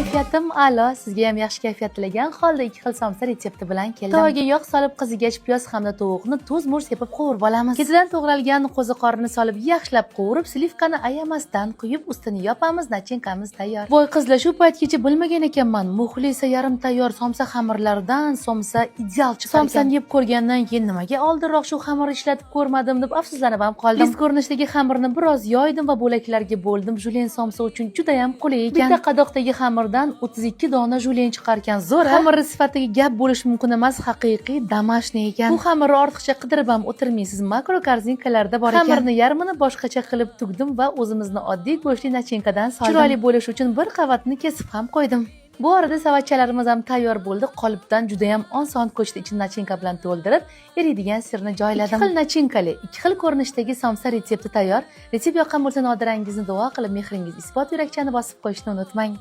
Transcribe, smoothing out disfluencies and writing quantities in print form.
Kayfiyatim a'lo. Sizga ham yaxshi kayfiyat tilagan holda 2 xil somsa retsepti bilan keldim. Tavoga yog' solib qizigach piyoz hamda tovuqni tuz, murch sepib qovurib olamiz. Ketidan to'g'ralgan qo'ziqorinni solib yaxshilab qovurib, slivkani ayamasdan quyib ustini yopamiz. Nachinkamiz tayyor. Voy qizlar, shu paytgacha bilmagan ekanman. Muxlisa yarim tayyor somsa xamirlaridan somsa ideal chiqargan. Somsani yeb ko'rgandan keyin nimaga oldinroq shu xamirni ishlatib ko'rmadim deb afsuslanib ham qoldim. Biz ko'rinishdagi xamirni biroz yoydim va bo'laklarga bo'ldim. Julen somsa uchun juda ham qulay ekan. Bitta qadoqdagi xamirdan 32 dona julen chiqargan zo'r. Xamir sifatiga gap bo'lish mumkin emas, haqiqiy damashniy ekan. Bu xamirni ortiqcha qidirib ham o'tirmaysiz. Makro korzinkalarda bor ekan. Xamirni yarmini boshqacha qilib tugdim va o'zimizni oddiy go'shtli nachinkadan soldim. Chiroyli bo'lish uchun bir qavatni kesib ham qo'ydim. Bu arada savatchalarimiz ham tayyor bo'ldi. Qolipdan juda ham oson ko'chda ichini nachinka bilan to'ldirib, eriydigan sirni joyladim. 2 xil nachinkali, 2 xil ko'rinishdagi somsa retsepti tayyor. Retsept yoqqan bo'lsa, Nodirangizni duo qilib, mehringiz isbot yurakchani bosib qo'yishni unutmang.